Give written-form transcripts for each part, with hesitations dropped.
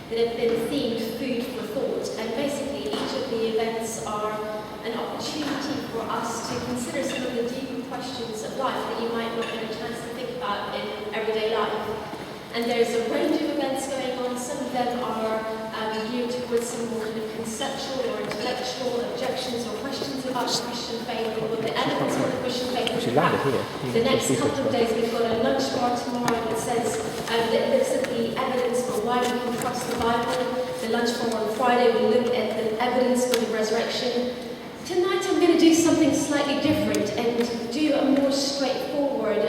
that have been themed Food for Thought. And basically each of the events are an opportunity for us to consider some of the deeper questions of life that you might not get a chance to think about in everyday life. And there's a range of events going on. Some of them are geared towards some more kind of conceptual or intellectual objections or questions about the Christian faith or what the elements of the Christian faith is about. The next couple of days we've got a lunch bar tomorrow that says, that looks at the evidence for why we can trust the Bible. The lunch bar on Friday will look at the evidence for the resurrection. Tonight I'm going to do something slightly different and do a more straightforward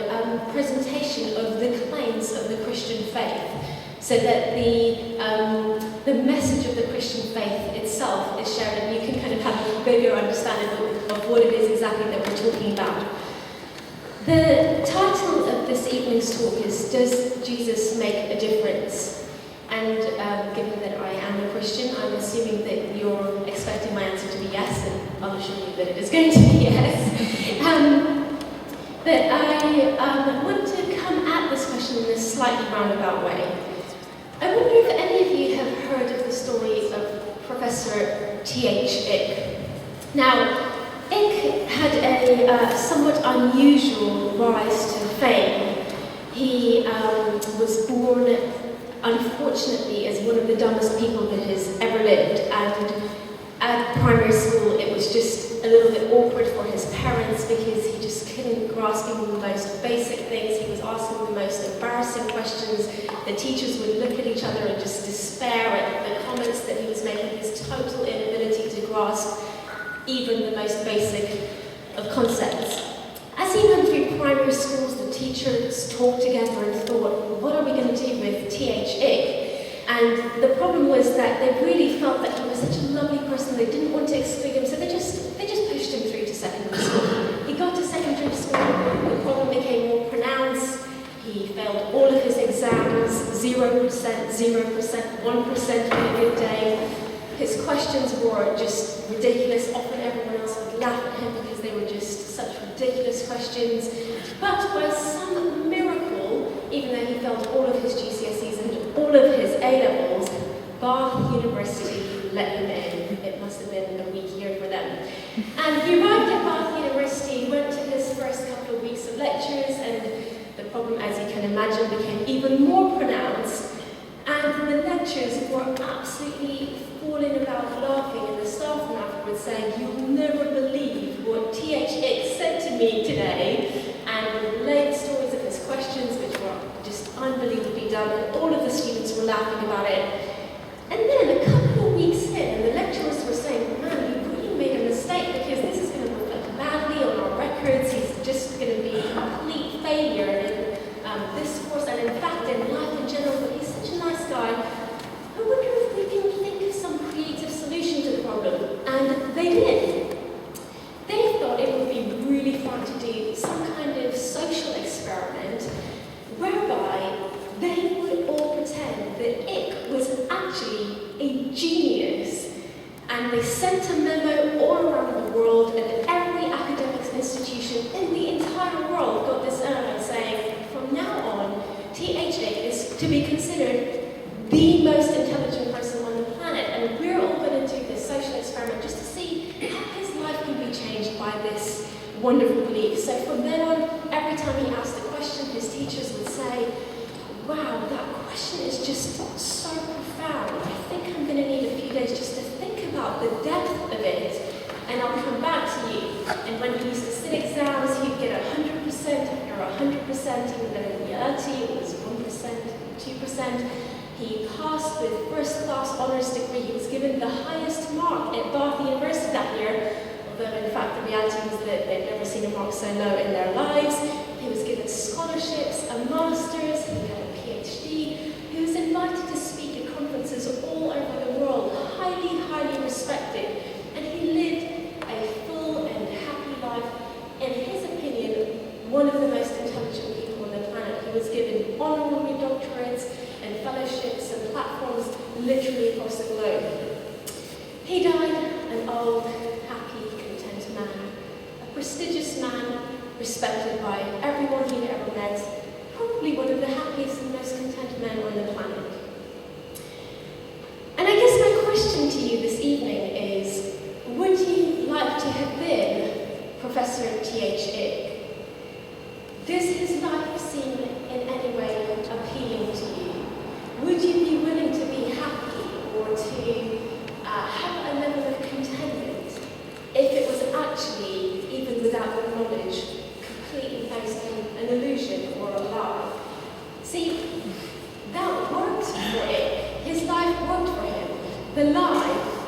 presentation of the claims of the Christian faith, so that the message of the Christian faith itself is shared and you can kind of have a bigger understanding of what it is exactly that we're talking about. The title of this evening's talk is, Does Jesus Make a Difference? And given that I am a Christian, I'm assuming that you're expecting my answer to be yes, and I'll assure you that it is going to be yes. But I want to come at this question in a slightly roundabout way. I wonder if any of you have heard of the story of Professor T.H. Ick. Now, Ick had a somewhat unusual rise to fame. He was born, unfortunately, as one of the dumbest people that has ever lived, and at primary school it was just a little bit awkward for his parents because he just couldn't grasp even the most basic things. He was asking the most embarrassing questions. The teachers would look at each other and just despair at the comments that he was making, his total inability to grasp even the most basic of concepts. As he went through primary schools, the teachers talked together and thought, what are we going to do with T.H. Ick? And the problem was that they really felt that he was such a lovely person, they didn't want to exclude him, so they just pushed him through to secondary school. He got to secondary school, the problem became more pronounced. He failed all of his exams, 0%, 0%, 1% on a good day. His questions were just ridiculous. Often everyone else would laugh at him because they were just such ridiculous questions. But by some miracle, even though he failed all of his GCSEs and all of his A-levels, Bath University let him in. It must have been a weak year for them. And he arrived at Bath University, went to his first couple of weeks of lectures, and the problem, as you can imagine, became even more pronounced. And the lectures were absolutely falling about laughing, and the staff room afterwards saying, "You'll never believe what T.H. Ick said to me today," and relayed stories of his questions, which were just unbelievably dumb, and all of the students were laughing about it. And then a couple of weeks in, the lecturers were saying, "Man, you really made a mistake because this is going to look badly on our records. He's just going to be a complete failure in this course, and in fact in life in general, but he's such a nice guy. I wonder if we can think of some creative solution to the problem." And they did. They thought it would be really fun to do some kind of social experiment whereby they would all pretend that Ick was actually a genius. And they sent a memo all around the world, and every academic institution in the entire world got this memo saying, from now on, T.H. Ick is to be considered the most intelligent person on the planet, and we're all going to do this social experiment just to see how his life can be changed by this wonderful belief. So from then on, every time he asked a question, his teachers would say, "Wow, that question is just so profound. I think I'm going to need a few days just to think about the depth of it, and I'll come back to you." And when he used to sit exams, he'd get 100% after 100%, even though in reality it was 1%, 2%. He passed with first-class honours degree. He was given the highest mark at Bath University that year, although in fact the reality was that they'd never seen a mark so low in their lives. He was given scholarships, a master's, he had a PhD. He was invited to speak at conferences all over the world, highly, highly respected. And he lived a full and happy life. In his opinion, one of the most intelligent people on the planet. He was given honorary doctorates and fellowships and platforms literally across the globe. He died an old, happy, content man, a prestigious man, respected by everyone he'd ever met, probably one of the happiest and most content men on the planet. Professor T.H. Ick. Does his life seem in any way appealing to you? Would you be willing to be happy or to have a level of contentment if it was actually, even without your knowledge, completely based on an illusion or a lie? See, that worked for Ick. His life worked for him. The lie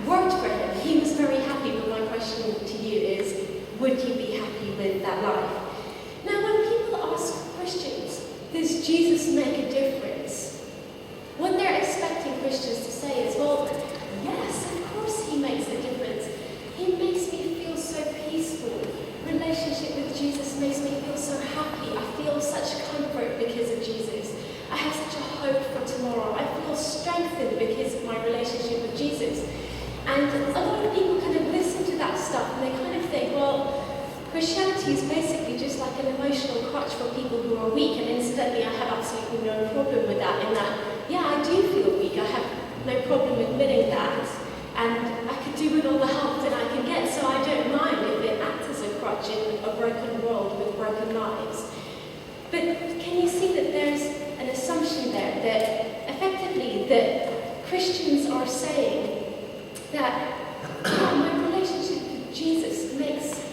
worked for him. He was very happy, but my question to you is, would you be happy with that life? Now, when people ask Christians, does Jesus make a difference? What they're expecting Christians to say is, well, yes, of course he makes a difference. He makes me feel so peaceful. Relationship with Jesus makes me feel so happy. I feel such comfort because of Jesus. I have such a hope for tomorrow. I feel strengthened because of my relationship with Jesus. And a lot of people kind of listen to that stuff and they kind of think, well, Christianity is basically just like an emotional crutch for people who are weak. And incidentally, I have absolutely no problem with that, in that, yeah, I do feel weak. I have no problem admitting that. And I could do with all the help that I can get, so I don't mind if it acts as a crutch in a broken world with broken lives. But can you see that there's an assumption there that effectively that Christians are saying that my relationship with Jesus makes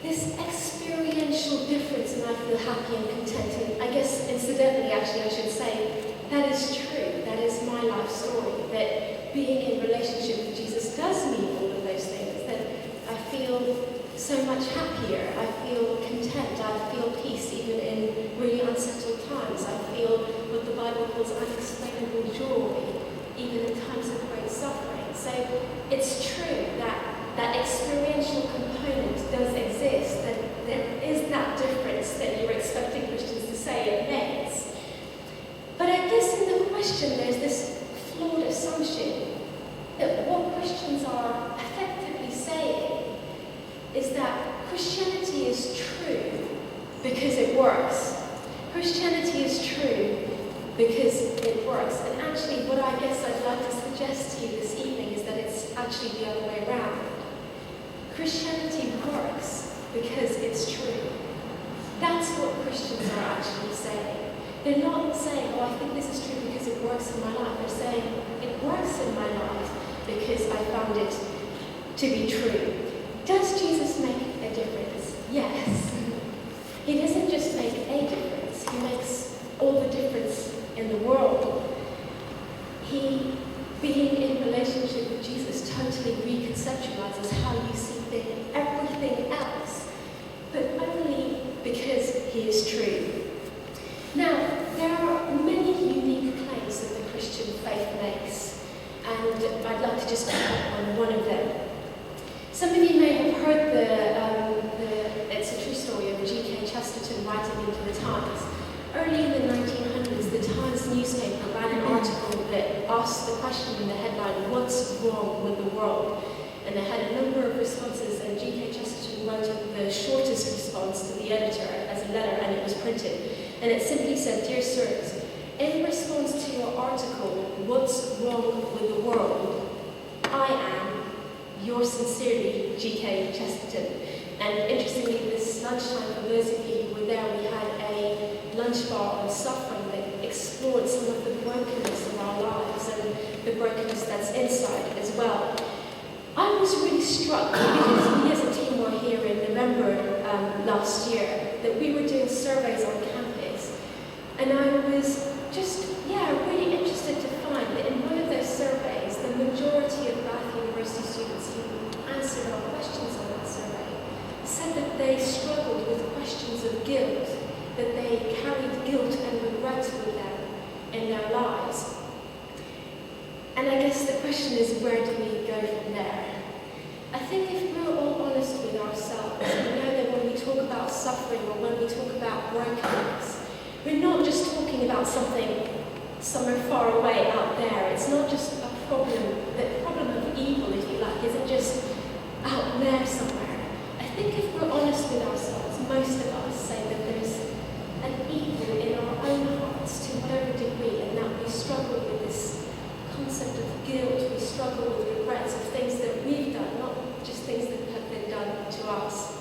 this experiential difference and I feel happy and content. And I guess incidentally, actually, I should say, that is true. That is my life story, that being in relationship with Jesus does mean all of those things, that I feel so much happier, I feel content, I feel peace even in really unsettled times. I feel what the Bible calls unexplainable joy, even in times of great suffering. So it's true that that experiential component does exist, that there is that difference that you're expecting Christians to say it makes. But I guess in the question there's this flawed assumption that what Christians are effectively saying is that Christianity is true because it works. Christianity is true because it works. And actually what I guess I'd like to suggest to you this evening is that it's actually the other way around. Christianity works because it's true. That's what Christians are actually saying. They're not saying, oh, I think this is true because it works in my life. They're saying, it works in my life because I found it to be true. Does Jesus make a difference? Yes. He doesn't just make a difference. He makes all the difference in the world. He, being in relationship with Jesus, totally reconceptualizes how you see everything else, but only because he is true. Now, there are many unique claims that the Christian faith makes, and I'd like to just pick up on one of them. Some of you may have heard it's a true story of G.K. Chesterton writing into the Times. Early in the 1900s, the Times newspaper ran an article that asked the question in the headline, "What's wrong with the world?" And they had a number of responses, and G.K. Chesterton wrote the shortest response to the editor as a letter, and it was printed. And it simply said, "Dear sirs, in response to your article, 'What's wrong with the world?' I am, yours sincerely, G.K. Chesterton." And interestingly, this lunchtime, for those of you who were there, we had a lunch bar on suffering that explored some of the brokenness of our lives and the brokenness that's inside as well. I was really struck because we as a team were here in November last year, that we were doing surveys on campus. And I was just, really interested to find that in one of those surveys, the majority of Bath University students who answered our questions on that survey said that they struggled with questions of guilt, that they carried guilt and regret with them in their lives. And I guess the question is, where do we go from there? I think if we're all honest with ourselves, we know that when we talk about suffering or when we talk about brokenness, we're not just talking about something somewhere far away out there. It's not just a problem, the problem of evil, if you like, isn't just out there somewhere. I think if we're honest with ourselves, most of us say that there's an evil in our own hearts to whatever degree, and that we struggle with this concept of guilt, we struggle with regrets of things that we've done, not just things that have been done to us.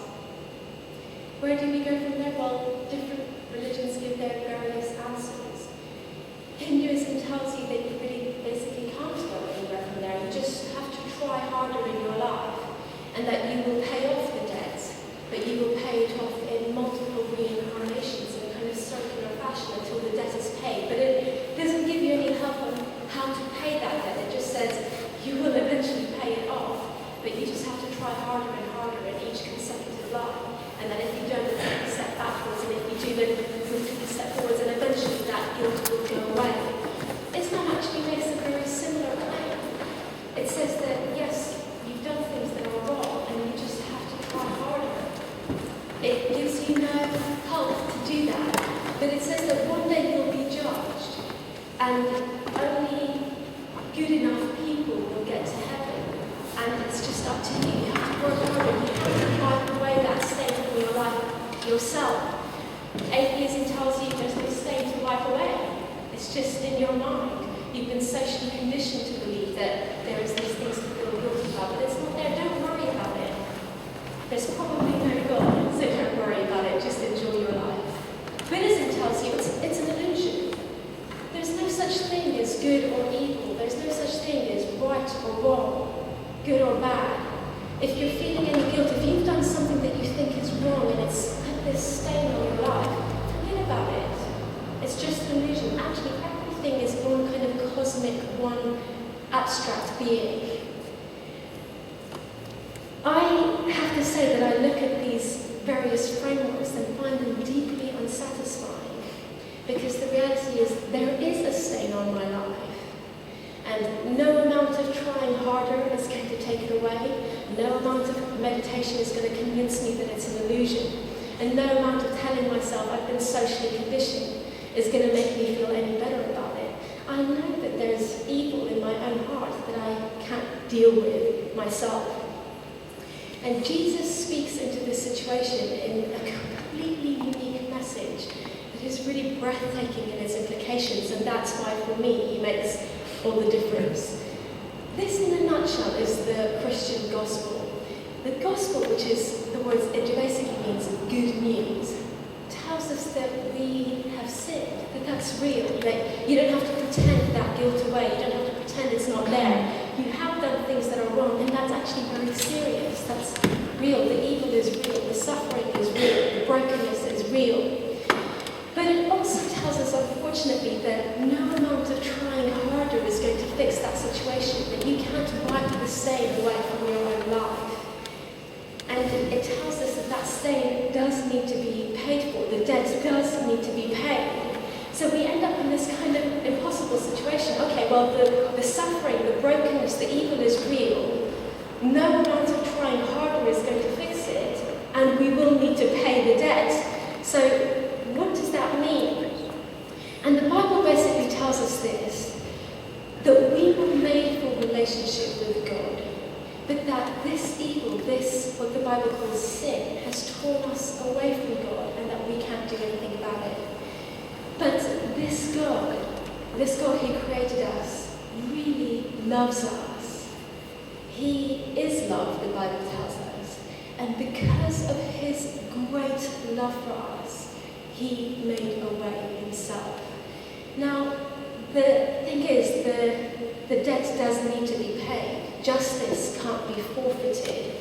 only good enough people will get to heaven, and it's just up to you. You have to work harder. You have to wipe away that stain from your life yourself. Atheism tells you there's no stain to wipe away. It's just in your mind. You've been socially conditioned to believe that there is these things to feel guilty about, but it's not there. Don't worry about it. There's probably no God, so don't worry about it. Just enjoy your life. Buddhism tells you it's an illusion. There's no such thing as good or evil. There's no such thing as right or wrong, good or bad. If you're feeling any guilt, if you've done something that you think is wrong and it's put this stain on your life, forget about it. It's just an illusion. Actually, everything is one kind of cosmic, one abstract being. I have to say that I look at these various frameworks and find them deeply unsatisfying, because the reality is there is a stain on my life, and no amount of trying harder is going to take it away. No amount of meditation is going to convince me that it's an illusion, and no amount of telling myself I've been socially conditioned is going to make me feel any better about it. I know that there's evil in my own heart that I can't deal with myself. And Jesus speaks into this situation in a completely unique message that is really breathtaking in its implications, and that's why, for me, he makes all the difference. This, in a nutshell, is the Christian gospel. The gospel, which is the words, it basically means good news, tells us that we have sinned, that that's real, that you don't have to pretend that guilt away, you don't have to pretend it's not there. You have done things that are wrong, and that's actually very serious. That's real. The evil is real. The suffering is real. The brokenness is real. But it also tells us, unfortunately, that no amount of trying harder is going to fix that situation, that you can't wipe the stain away from your own life. And it tells us that that stain does need to be paid for. The debt does need to be paid. So we end up in this kind of impossible situation. Okay, well, the suffering, the brokenness, the evil is real. No amount of trying harder is going to fix it, and we will need to pay the debt. So what does that mean? And the Bible basically tells us this, that we were made for relationship with God, but that this evil, this, what the Bible calls sin, has torn us away from God, and that we can't do anything about it. But this God who created us, really loves us. He is love, the Bible tells us. And because of his great love for us, he made a way himself. Now, the thing is, the debt does need to be paid. Justice can't be forfeited.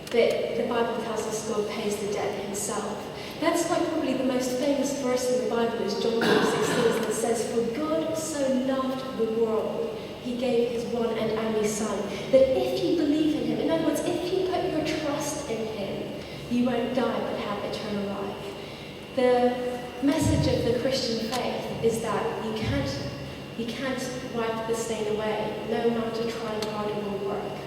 But the Bible tells us God pays the debt himself. That's why probably the most famous verse in the Bible is John 3:16, that says, "For God so loved the world, he gave his one and only Son, that if you believe in him," in other words, if you put your trust in him, you won't die but have eternal life. The message of the Christian faith is that you can't wipe the stain away. No amount of trying harder will work.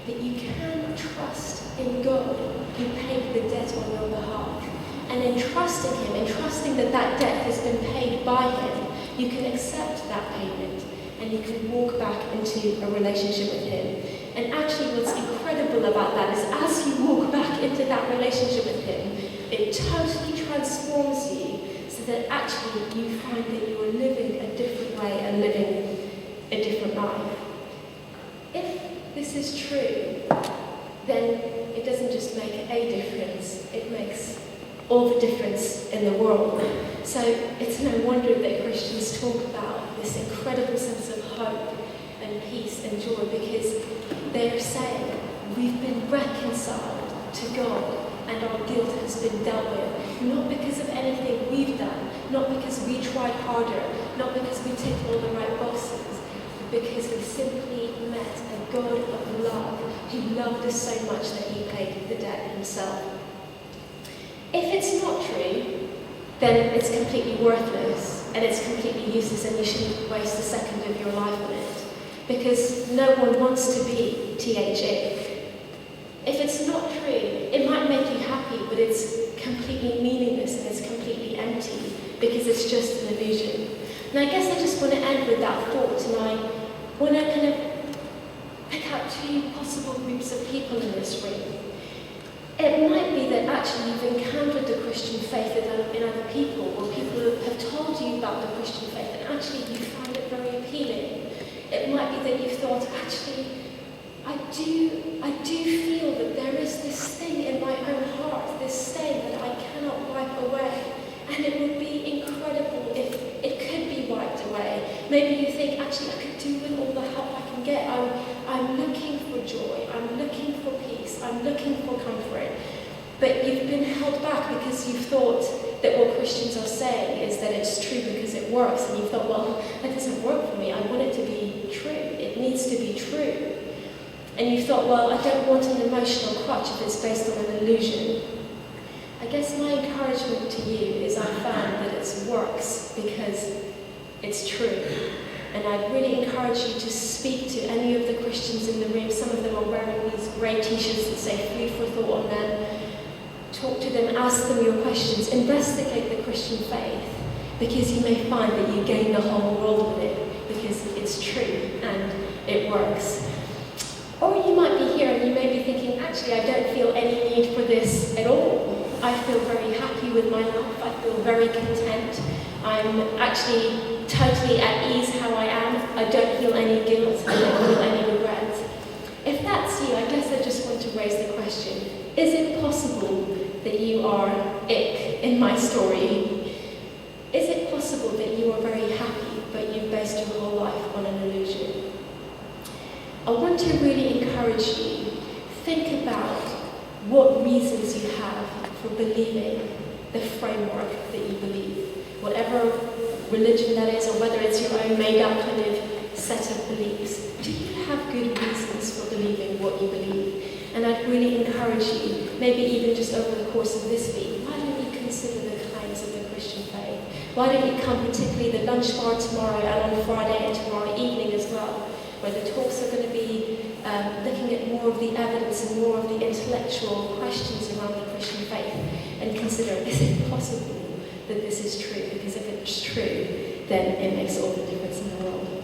But you can trust in God who paid the debt on your behalf. And in trusting him, in trusting that that debt has been paid by him, you can accept that payment and you can walk back into a relationship with him. And actually what's incredible about that is as you walk back into that relationship with him, it totally transforms you so that actually you find that you're living a different way and living a different life. If this is true, then it doesn't just make a difference, it makes all the difference in the world. So it's no wonder that Christians talk about this incredible sense of hope and peace and joy, because they're saying we've been reconciled to God and our guilt has been dealt with, not because of anything we've done, not because we tried harder, not because we ticked all the right boxes, but because we simply met a God of love who loved us so much that he paid the debt himself. If it's not true, then it's completely worthless and it's completely useless, and you shouldn't waste a second of your life on it, because no one wants to be THA. If it's not true, it might make you happy, but it's completely meaningless and it's completely empty because it's just an illusion. And I guess I just want to end with that thought, and I want to kind of pick out two possible groups of people in this room. It might be that actually you've encountered the Christian faith in other people, or people who have told you about the Christian faith, and actually you find it very appealing. It might be that you've thought, actually, I do feel that there is this thing in my own heart, this stain that I cannot wipe away, and it would be incredible if it could be wiped away. Maybe you think, actually, I could do with all the help I can get. I'm looking for joy, I'm looking for peace, I'm looking for comfort. But you've been held back because you've thought that what Christians are saying is that it's true because it works, and you thought, well, that doesn't work for me, I want it to be true, it needs to be true. And you thought, well, I don't want an emotional crutch if it's based on an illusion. I guess my encouragement to you is I found that it works because it's true. And I'd really encourage you to speak to any of the Christians in the room. Some of them are wearing these grey t-shirts that say food for thought on them. Talk to them, ask them your questions, investigate the Christian faith, because you may find that you gain the whole world with it, because it's true and it works. Or you might be here and you may be thinking, actually, I don't feel any need for this at all. I feel very happy with my life, I feel very content, I'm actually totally at ease how I am, I don't feel any guilt, I don't feel any regret. If that's you, I guess I just want to raise the question, is it possible that you are ick in my story? Is it possible that you are very happy, but you've based your whole life on an illusion? I want to really encourage you, think about what reasons you have for believing the framework that you believe. Whatever religion that is, or whether it's your own made-up kind of set of beliefs, do you have good reasons for believing what you believe? And I'd really encourage you, maybe even just over the course of this week, why don't you consider the claims of the Christian faith? Why don't you come particularly the lunch bar tomorrow and on Friday and tomorrow evening as well, where the talks are going to be looking at more of the evidence and more of the intellectual questions around the Christian faith, and consider, is it possible that this is true? Because if it's true, then it makes all the difference in the world.